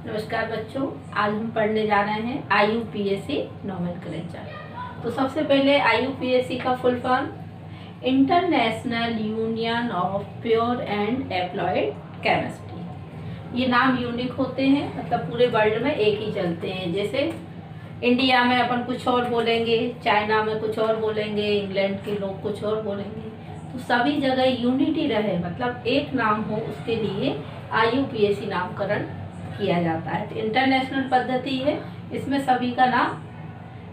नमस्कार बच्चों, आज हम पढ़ने जा रहे हैं IUPAC नोमेनक्लेचर। तो सबसे पहले IUPAC का full form international union of pure and applied chemistry. ये नाम यूनिक होते हैं, मतलब पूरे वर्ल्ड में एक ही चलते हैं। जैसे इंडिया में अपन कुछ और बोलेंगे, चाइना में कुछ और बोलेंगे, इंग्लैंड के लोग कुछ और बोलेंगे। तो सभी जगह यूनिटी रहे, मतलब एक नाम हो, उसके लिए IUPAC नामकरण किया जाता है। तो इंटरनेशनल पद्धति है, इसमें सभी का नाम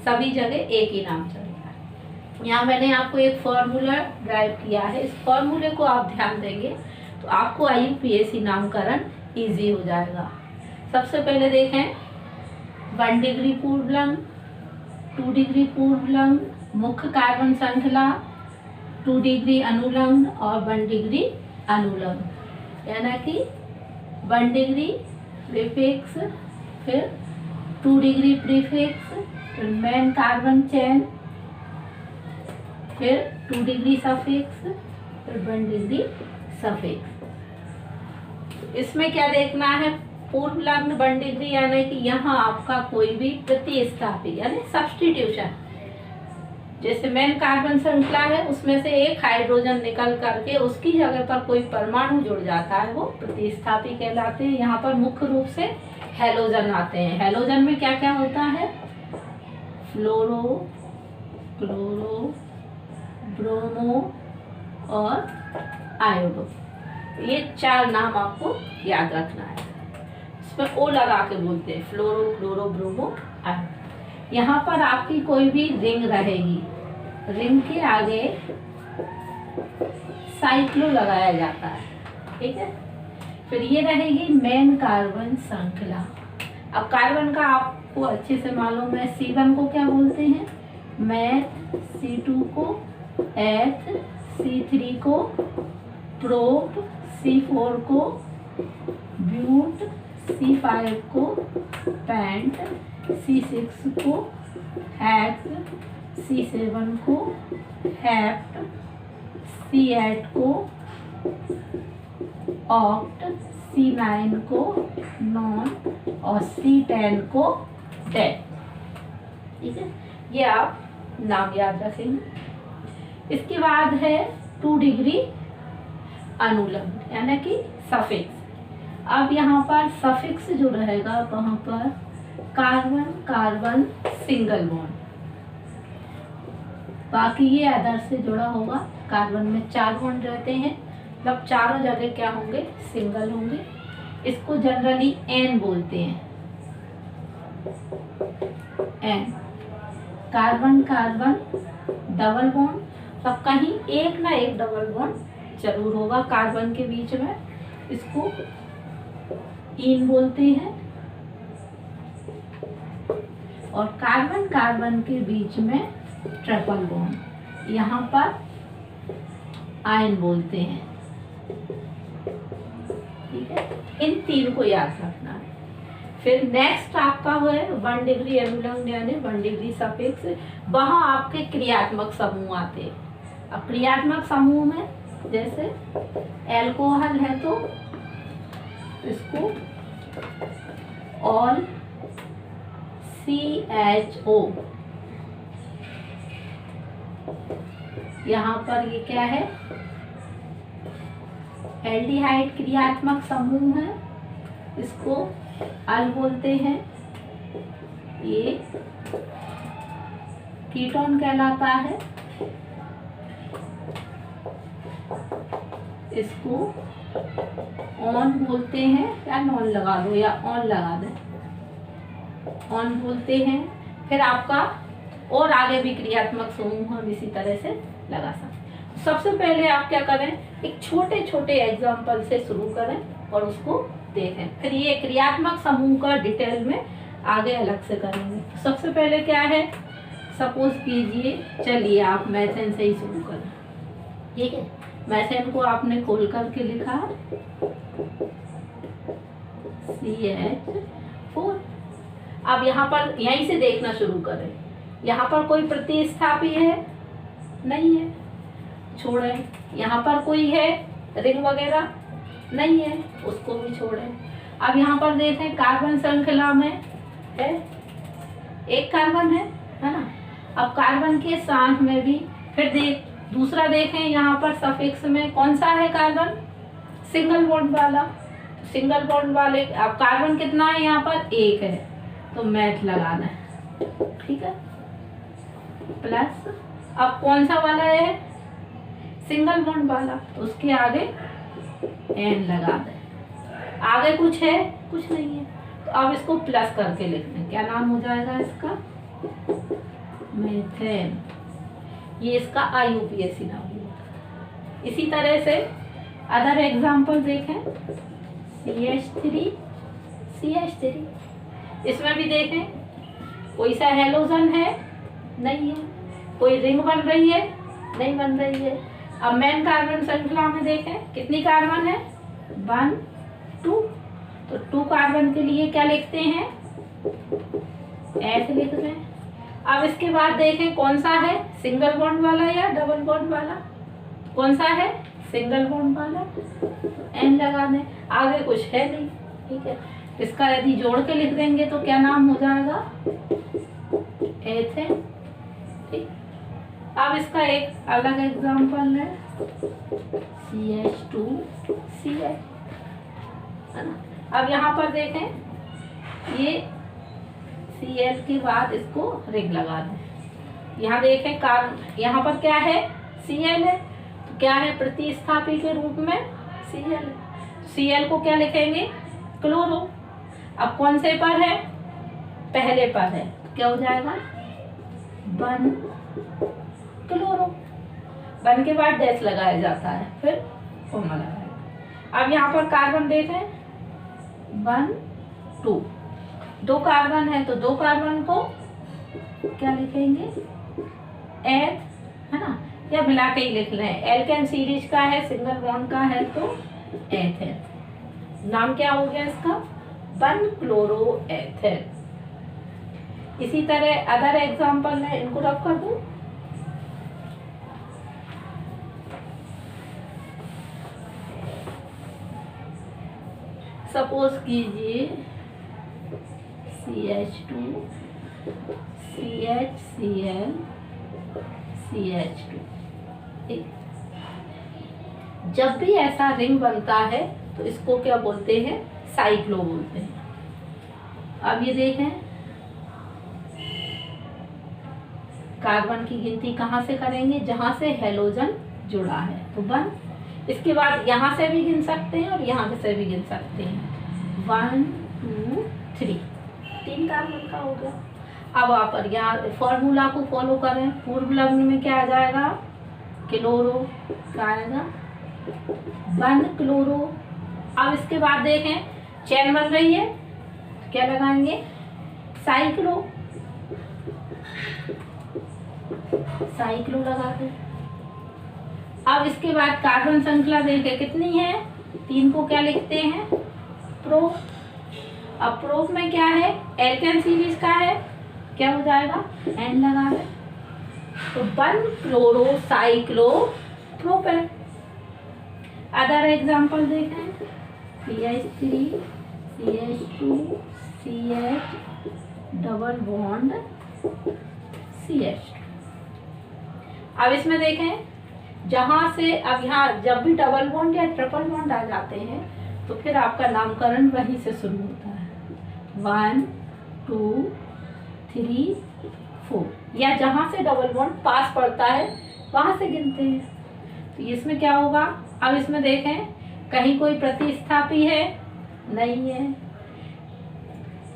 सभी जगह एक ही नाम चलेगा। यहाँ मैंने आपको एक फॉर्मूला ड्राइव किया है, इस फॉर्मूले को आप ध्यान देंगे तो आपको IUPAC नामकरण इजी हो जाएगा। सबसे पहले देखें 1 डिग्री पूर्वलंब, 2 डिग्री पूर्वलंब, मुख्य कार्बन श्रृंखला, 2 डिग्री अनुलंब और 1 डिग्री अनुलंब, यानी कि 1 डिग्री प्रीफिक्स, फिर 2 डिग्री प्रीफिक्स, फिर मेन कार्बन चेन, फिर 2 डिग्री सफिक्स, फिर 1 डिग्री सफिक्स। इसमें क्या देखना है, पूर्वलग्न 1 डिग्री, यानी कि यहाँ आपका कोई भी प्रतिस्थापी यानी सब्स्टिट्यूशन, जैसे मेन कार्बन श्रृंखला है उसमें से एक हाइड्रोजन निकल करके उसकी जगह पर कोई परमाणु जुड़ जाता है, वो प्रतिस्थापी कहलाते हैं। यहाँ पर मुख्य रूप से हैलोजन आते हैं। हैलोजन में क्या क्या होता है, फ्लोरो, क्लोरो, ब्रोमो और आयोडो। ये 4 नाम आपको याद रखना है। इसमें ओ लगा के बोलते हैं, फ्लोरो, क्लोरो, ब्रोमो, आयोडो। यहाँ पर आपकी कोई भी रिंग रहेगी, रिंग के आगे साइक्लो लगाया जाता है, ठीक है। फिर ये रहेगी मेन कार्बन श्रृंखला। अब कार्बन का आपको अच्छे से मालूम है, C1 को क्या बोलते हैं, मैथ, C2 को एथ, C3 को प्रोप, C4 को ब्यूट, C5 को पेंट, C6 को हैक्स, C7 को हेप्ट, C8 को ऑक्ट, C9 को नॉन और C10 को डेट, ठीक है। ये आप नाम याद रखेंगे। इसके बाद है 2 डिग्री अनुलंब, यानी कि सफिक्स। अब यहाँ पर सफिक्स जो रहेगा वहाँ पर कार्बन कार्बन सिंगल बॉन्ड, बाकी ये अदर से जुड़ा होगा। कार्बन में 4 बॉन्ड रहते हैं, मतलब चारों जगह क्या होंगे, सिंगल होंगे। इसको जनरली एन बोलते हैं, N. Carbon carbon double bond, तो कहीं एक ना एक डबल बॉन्ड जरूर होगा कार्बन के बीच में, इसको इन बोलते हैं। और कार्बन कार्बन के बीच में ट्रिपल बॉन्ड, यहाँ पर आयन बोलते हैं, ठीक है। इन 3 को याद रखना है। फिर नेक्स्ट आपका है 1 डिग्री अनुलंब यानी 1 डिग्री सफिक्स। वहाँ आपके क्रियात्मक समूह आते हैं। अब क्रियात्मक समूह में जैसे एल्कोहल है तो इसको ऑल CHO, यहाँ पर ये क्या है, एल्डिहाइड क्रियात्मक समूह है, इसको अल बोलते हैं। ये कीटोन कहलाता है, इसको ऑन बोलते हैं, या नॉन लगा दो या ऑन लगा दें, ऑन बोलते हैं। फिर आपका और आगे भी क्रियात्मक समूह हम इसी तरह से लगा सकते। सबसे पहले आप क्या करें, एक छोटे छोटे एग्जाम्पल से शुरू करें और उसको देखें, फिर ये क्रियात्मक समूह का डिटेल में आगे अलग से करेंगे। सबसे पहले क्या है, सपोज कीजिए, चलिए आप मैथेन से ही शुरू करें, ठीक है। मैथेन को आपने खोल करके लिखा CH4। अब यहाँ पर यहीं से देखना शुरू करें, यहाँ पर कोई प्रतिस्थापी है, नहीं है, छोड़ें। यहाँ पर कोई है रिंग वगैरह, नहीं है, उसको भी छोड़ें। अब यहाँ पर देखें कार्बन श्रृंखला में है एक कार्बन है ना। अब कार्बन के साथ में भी फिर दूसरा देखें यहाँ पर सफिक्स में कौन सा है कार्बन, सिंगल बॉन्ड वाला। सिंगल बॉन्ड वाले अब कार्बन कितना है यहाँ पर, एक है, तो मैथ लगाना है, ठीक है। प्लस अब कौन सा वाला है, सिंगल बॉन्ड वाला, तो उसके आगे एन लगा दे। आगे कुछ है, कुछ नहीं है, तो अब इसको प्लस करके लिखते हैं। क्या नाम हो जाएगा इसका, मेथेन। ये इसका IUPAC नाम हुआ। इसी तरह से अदर एग्जाम्पल देखें, CH3 CH3, इसमें भी देखें कोई सा हेलोजन है, नहीं है। कोई रिंग बन रही है, नहीं बन रही है। अब मेन कार्बन श्रृंखला में देखें कितनी कार्बन है, 1 2, तो 2 कार्बन के लिए क्या लिखते हैं, ऐसे लिखते हैं। अब इसके बाद देखें कौन सा है, सिंगल बॉन्ड वाला या डबल बॉन्ड वाला, कौन सा है, सिंगल बॉन्ड वाला, एन लगा दें। आगे कुछ है नहीं, ठीक है। इसका यदि जोड़ के लिख देंगे तो क्या नाम हो जाएगा, एथेन, ठीक। अब इसका एक अलग एग्जांपल है CH2CH, है ना। अब यहाँ पर देखें ये Cl के बाद इसको रिंग लगा दें। यहाँ देखें यहाँ पर क्या है, Cl है, तो क्या है, प्रतिस्थापी के रूप में Cl। Cl को क्या लिखेंगे, क्लोरो। अब कौन से पर है, पहले पर है, तो क्या हो जाएगा, 1 क्लोरो। 1 के बाद डैश लगाया जाता है, फिर कोमा लगाएगा। अब यहाँ पर कार्बन देखें 1 2, 2 कार्बन है, तो 2 कार्बन को क्या लिखेंगे, एथ, है ना, या मिला के ही लिख लें। एल्केन सीरीज का है, सिंगल बॉन्ड का है, तो एथेन। नाम क्या हो गया इसका, 1 क्लोरो एथेन। इसी तरह अदर एग्जांपल है, इनको रख कर दूं। सपोज कीजिए CH2 CHCl CH2, ठीक। जब भी ऐसा रिंग बनता है तो इसको क्या बोलते हैं, साइक्लो बोलते हैं। अब ये देखें कार्बन की गिनती कहाँ से करेंगे, जहां से हेलोजन जुड़ा है, तो 1। इसके बाद यहाँ से भी गिन सकते हैं और यहाँ से भी गिन सकते हैं, 1 2 3, 3 कार्बन का हो गया। अब आप यहाँ फॉर्मूला को फॉलो करें, पूर्व लग्न में क्या आ जाएगा, क्लोरो, क्या आएगा, 1 क्लोरो। अब इसके बाद देखें चेन बन रही है, क्या लगाएंगे, साइक्लो, साइक्लो लगाते। अब इसके बाद कार्बन श्रृंखला देखें कितनी है, 3 को क्या लिखते हैं, प्रो। अब प्रोप में क्या है, एल्केन सीरीज का है, क्या हो जाएगा, एन लगा दें, तो 1 chloro cyclo propane. Other example देखें, CH3 CH2 CH double bond CH। अब इसमें देखें जहां से, अब यहाँ जब भी डबल बॉन्ड या ट्रिपल बॉन्ड आ जाते हैं तो फिर आपका नामकरण वहीं से शुरू होता है, 1 2 3 4, या जहां से डबल बॉन्ड पास पड़ता है वहां से गिनते हैं। तो इसमें क्या होगा, अब इसमें देखें कहीं कोई प्रतिस्थापी है, नहीं है,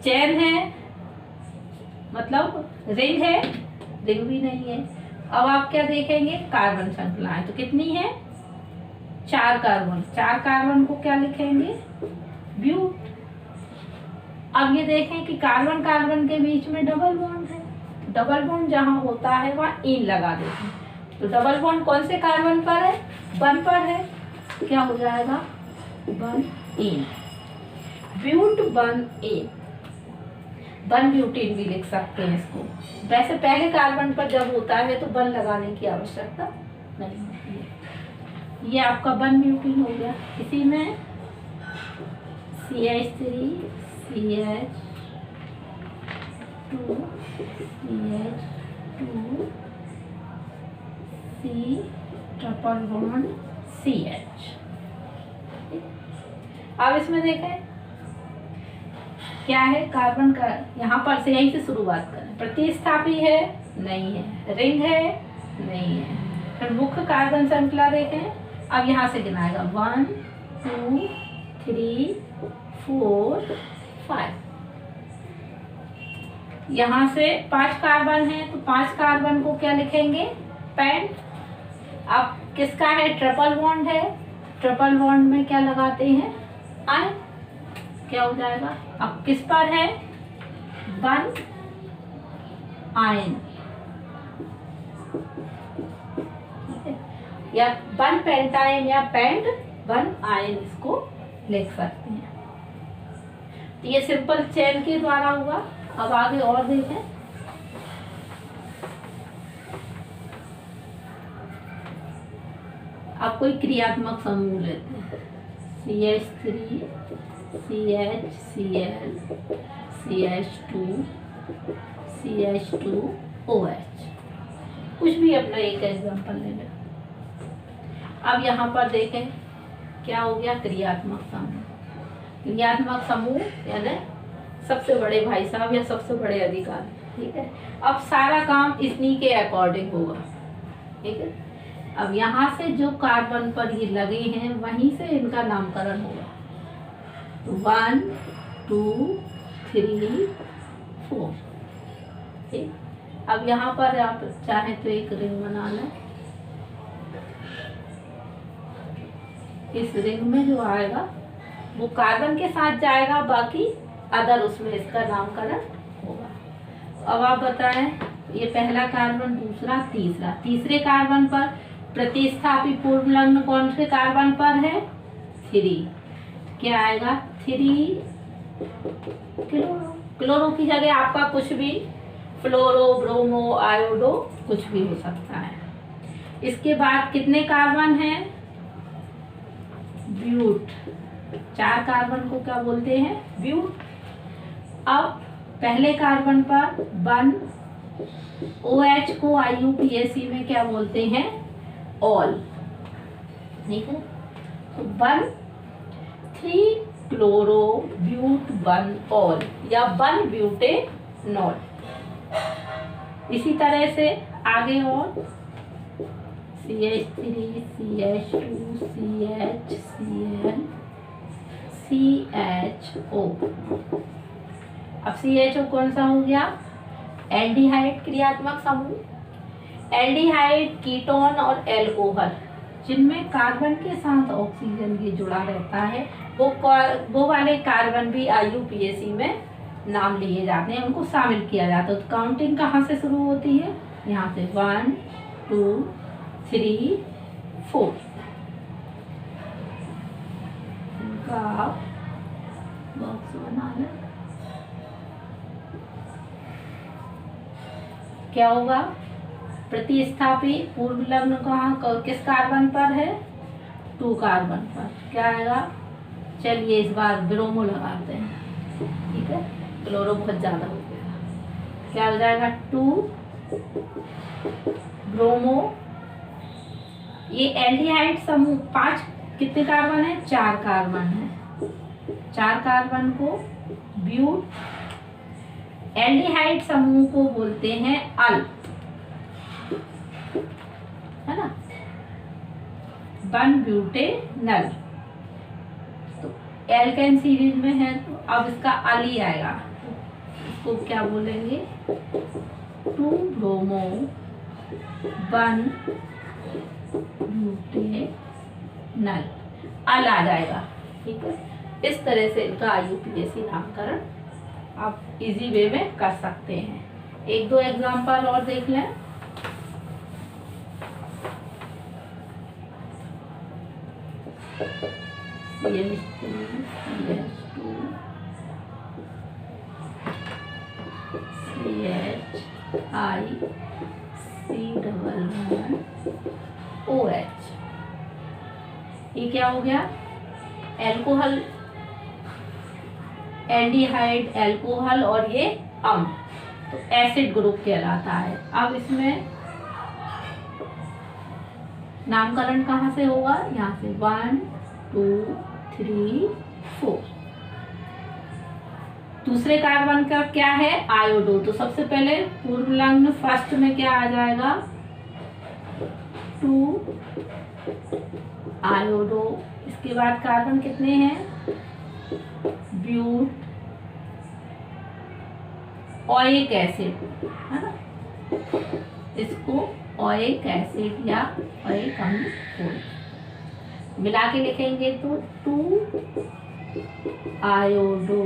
चेन है, मतलब रिंग है, रिंग भी नहीं है। अब आप क्या देखेंगे, कार्बन श्रृंखलाएं, तो कितनी है, 4 कार्बन। 4 कार्बन को क्या लिखेंगे, ब्यूट। अब ये देखें कि कार्बन कार्बन के बीच में डबल बॉन्ड है, डबल बॉन्ड जहां होता है वहां इन लगा देते हैं। तो डबल बॉन्ड कौन से कार्बन पर है, 1 पर है, क्या हो जाएगा, 1 इन, ब्यूट 1 इन, 1 ब्यूटीन भी लिख सकते हैं इसको। वैसे पहले कार्बन पर जब होता है तो 1 लगाने की आवश्यकता नहीं होती है। ये आपका 1 ब्यूटीन हो गया। इसी में CH3 CH2 CH2 C triple bond CH। अब इसमें देखें क्या है, कार्बन का यहाँ पर से यहीं से शुरुआत करें। प्रतिस्थापी है, नहीं है। रिंग है, नहीं है। फिर मुख्य कार्बन श्रृंखला देखें। अब यहाँ से गिनाएगा 1 2 3 4 5। यहाँ से 5 कार्बन है तो 5 कार्बन को क्या लिखेंगे, पेंट। अब किसका है, ट्रिपल बॉन्ड है। ट्रिपल बॉन्ड में क्या लगाते हैं, आयन। क्या हो जाएगा, अब किस पर है, 1 आयन, या 1 पेंटायन या पेंट 1 आयन, इसको लिख सकते हैं। तो ये सिंपल चेन के द्वारा हुआ। अब आगे और देखें। अब कोई क्रियात्मक समूह लेते हैं। CH3 CH Cl CH2 CH2 OH। कुछ भी अपना एक एग्जांपल ले लें। अब यहाँ पर देखें क्या हो गया, क्रियात्मक समूह। क्रियात्मक समूह यानी सबसे बड़े भाई साहब या सबसे बड़े अधिकारी, ठीक है। अब सारा काम इन्हीं के अकॉर्डिंग होगा, ठीक है। अब यहाँ से जो कार्बन पर ये लगे हैं वहीं से इनका नामकरण होगा। 1 2 3 4, ठीक। अब यहाँ पर आप चाहें तो एक रिंग बना लें। इस रिंग में जो आएगा वो कार्बन के साथ जाएगा, बाकी अदर उसमें इसका नामकरण होगा। अब आप बताएं, ये पहला कार्बन, दूसरा, तीसरा। तीसरे कार्बन पर प्रतिस्थापी पूर्व लग्न कौन से कार्बन पर है, 3। क्या आएगा, 3 क्लोरो। क्लोरो की जगह आपका कुछ भी, फ्लोरो, ब्रोमो, आयोडो, कुछ भी हो सकता है। इसके बाद कितने कार्बन हैं, ब्यूट। 4 कार्बन को क्या बोलते हैं, ब्यूट। अब पहले कार्बन पर 1 OH को IUPAC में क्या बोलते हैं, ऑल, ठीक है। तो 1 3 क्लोरो ब्यूट 1 ऑल या 1 ब्यूटेनॉल। इसी तरह से आगे और CH3 CH2 CH Cl CHO। अब CHO कौन सा हो गया, एल्डिहाइड क्रियात्मक समूह। एल्डिहाइड कीटोन और एल्कोहल जिनमें कार्बन के साथ ऑक्सीजन भी जुड़ा रहता है, वो वाले कार्बन भी IUPAC में नाम लिए जाते हैं, उनको शामिल किया जाता है। तो काउंटिंग कहाँ से शुरू होती है, यहाँ से 1 2 3 4। इनका बॉक्स बना लें। क्या होगा, प्रतिस्थापी पूर्व लग्न कहाँ, किस कार्बन पर है, 2 कार्बन पर। क्या आएगा, चलिए इस बार ब्रोमो लगाते हैं, ठीक है। क्लोरो बहुत ज्यादा हो गया, क्या हो जाएगा, 2 ब्रोमो। ये एल्डिहाइड समूह 5 कितने कार्बन है, 4 कार्बन है। 4 कार्बन को ब्यूट। एल्डिहाइड समूह को बोलते हैं अल, है ना, 1 ब्यूटेनल। तो एल्केन सीरीज में है तो अब इसका अल ही आएगा, इसको क्या बोलेंगे, 2 ब्रोमो 1 ब्यूटेनल, अल आ जाएगा, ठीक है। इस तरह से इनका IUPAC नामकरण आप इजी वे में कर सकते हैं। 1-2 एग्जाम्पल और देख लें। OH, ये क्या हो गया, एल्कोहल एल्डिहाइड, एल्कोहल और ये अम्ल, तो एसिड ग्रुप कहलाता है। अब इसमें नामकरण कहाँ से होगा, यहाँ से 1 2 3 4। दूसरे कार्बन का क्या है, आयोडो, तो सबसे पहले पूर्वलग्न फर्स्ट में क्या आ जाएगा, 2 आयोडो। इसके बाद कार्बन कितने हैं, ब्यूट, ओइक एसिड है ना, इसको ओइक एसिड या ओइक अम्ल बोलते, मिला के लिखेंगे तो 2 आयोडो,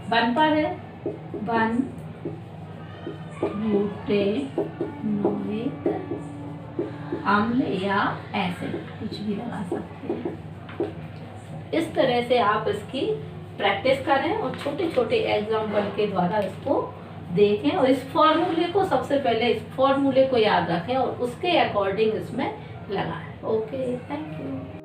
1 पर है 1 ब्यूटेनोइक अम्ल या एसिड, कुछ भी लगा सकते हैं। इस तरह से आप इसकी प्रैक्टिस करें और छोटे छोटे एग्जाम्पल के द्वारा इसको देखें और इस फॉर्मूले को, सबसे पहले इस फॉर्मूले को याद रखें और उसके अकॉर्डिंग इसमें लगाएं। Okay, thank you.